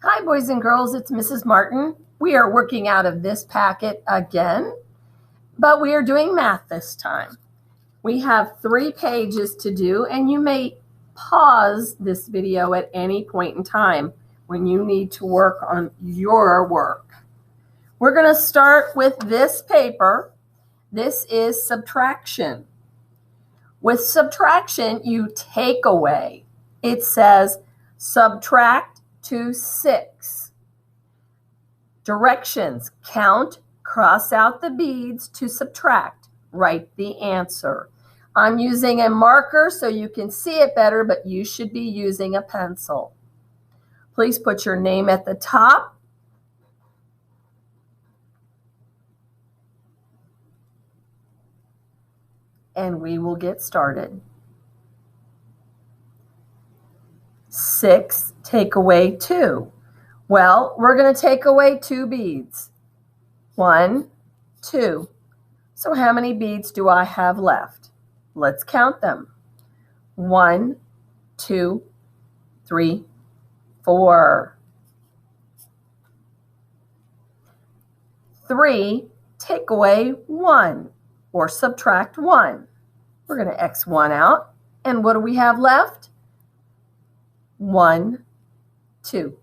Hi, boys and girls, it's Mrs. Martin. We are working out of this packet again, but we are doing math this time. We have 3 pages to do, and you may pause this video at any point in time when you need to work on your work. We're going to start with this paper. This is subtraction. With subtraction, you take away. It says subtract to 6. Directions: count, cross out the beads to subtract, write the answer. I'm using a marker so you can see it better, but you should be using a pencil. Please put your name at the top. And we will get started. 6, take away 2. Well, we're going to take away 2 beads. 1, 2. So how many beads do I have left? Let's count them. 1, 2, 3, 4. 3, take away 1 or subtract 1. We're going to X 1 out. And what do we have left? 1, 2.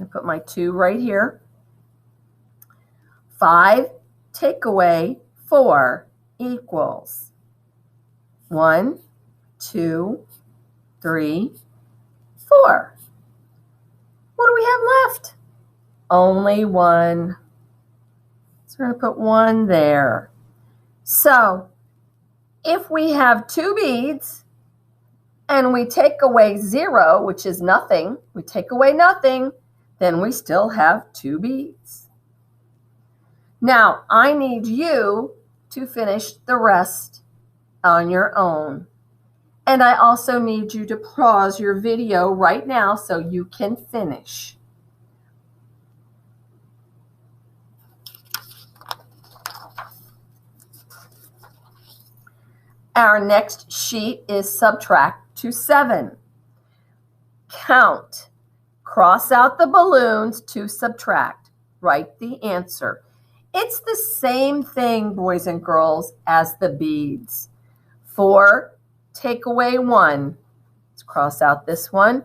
I put my 2 right here. 5, take away 4 equals 1, 2, 3, 4. What do we have left? Only 1. So we're going to put 1 there. So if we have 2 beads and we take away 0, which is nothing, we take away nothing, then we still have 2 beads. Now, I need you to finish the rest on your own. And I also need you to pause your video right now so you can finish. Our next sheet is subtract to 7. Count. Cross out the balloons to subtract. Write the answer. It's the same thing, boys and girls, as the beads. 4, take away 1. Let's cross out this one.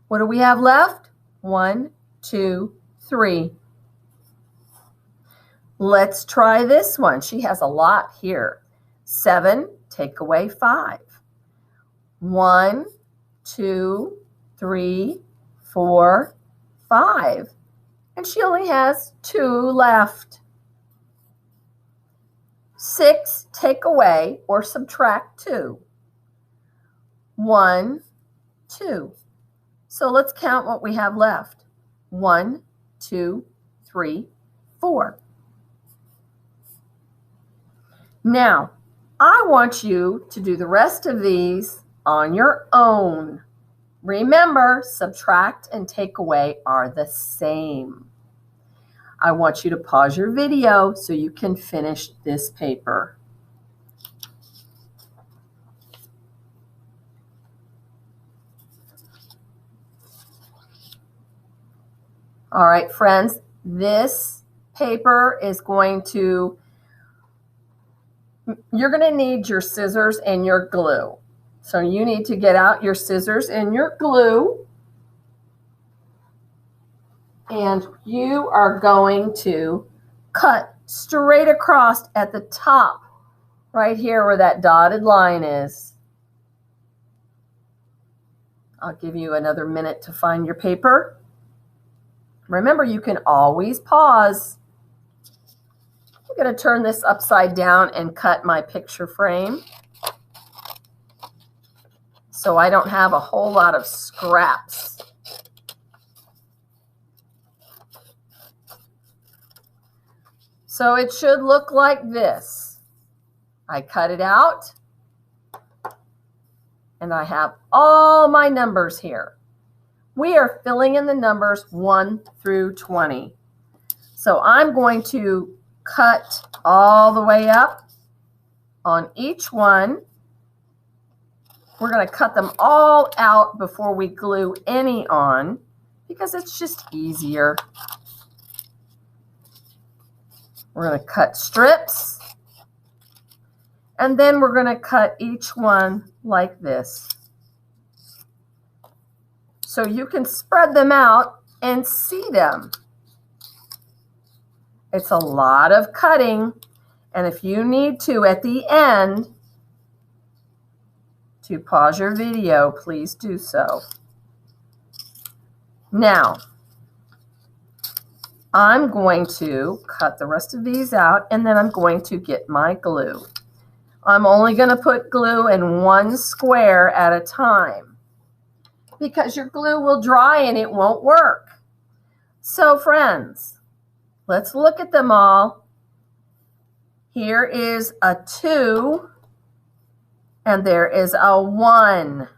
What do we have left? 1, 2, 3. Let's try this one. She has a lot here. 7, take away 5. 1, 2, 3, 4, 5. And she only has 2 left. 6, take away or subtract 2. 1, 2. So let's count what we have left. 1, 2, 3, 4. Now, I want you to do the rest of these on your own. Remember, subtract and take away are the same. I want you to pause your video so you can finish this paper. All right, friends, this paper is you're going to need your scissors and your glue. So you need to get out your scissors and your glue. And you are going to cut straight across at the top, right here where that dotted line is. I'll give you another minute to find your paper. Remember, you can always pause. I'm going to turn this upside down and cut my picture frame so I don't have a whole lot of scraps. So it should look like this. I cut it out, and I have all my numbers here. We are filling in the numbers 1 through 20. So I'm going to cut all the way up on each one. We're going to cut them all out before we glue any on. because it's just easier. We're going to cut strips, and then we're going to cut each one like this. So you can spread them out and see them. It's a lot of cutting, and if you need to at the end to pause your video, please do so. Now, I'm going to cut the rest of these out, and then I'm going to get my glue. I'm only going to put glue in one square at a time because your glue will dry and it won't work. So friends, let's look at them all. Here is a 2 and there is a 1.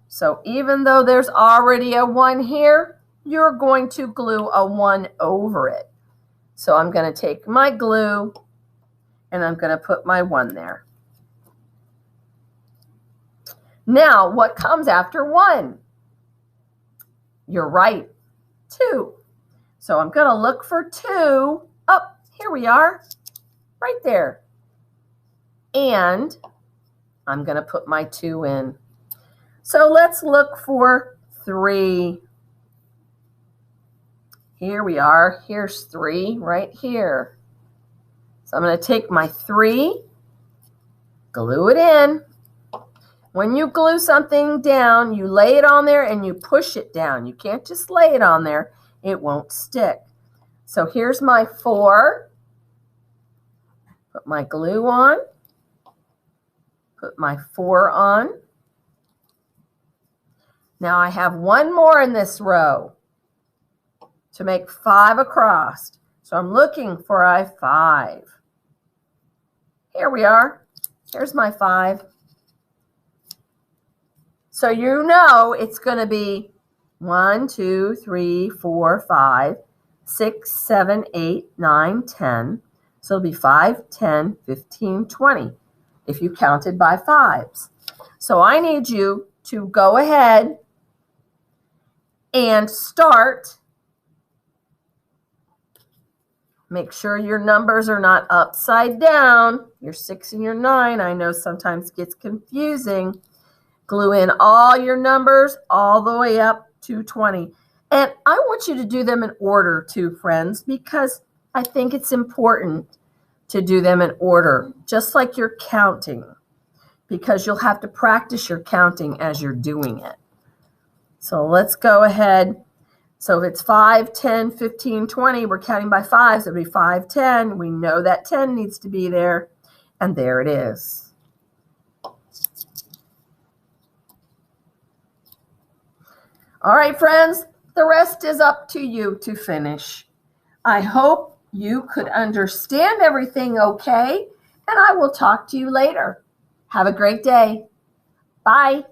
So even though there's already a 1 here, you're going to glue a 1 over it. So I'm going to take my glue and I'm going to put my 1 there. Now, what comes after 1? You're right, 2. So I'm going to look for 2. Oh, here we are, right there. And I'm going to put my 2 in. So let's look for 3. Here we are. Here's 3 right here. So I'm going to take my 3, glue it in. When you glue something down, you lay it on there and you push it down. You can't just lay it on there. It won't stick. So here's my 4. Put my glue on. Put my 4 on. Now I have 1 more in this row to make 5 across. So I'm looking for a 5. Here we are. Here's my 5. So you know it's going to be 1, 2, 3, 4, 5, 6, 7, 8, 9, 10. So it'll be 5, 10, 15, 20 if you counted by 5s. So I need you to go ahead and start. Make sure your numbers are not upside down. Your 6 and your 9, I know sometimes gets confusing. Glue in all your numbers all the way up to 20. And I want you to do them in order too, friends, because I think it's important to do them in order, just like you're counting, because you'll have to practice your counting as you're doing it. So let's go ahead. So if it's 5, 10, 15, 20, we're counting by 5s. It'll be 5, 10. We know that 10 needs to be there. And there it is. All right, friends, the rest is up to you to finish. I hope you could understand everything okay, and I will talk to you later. Have a great day. Bye.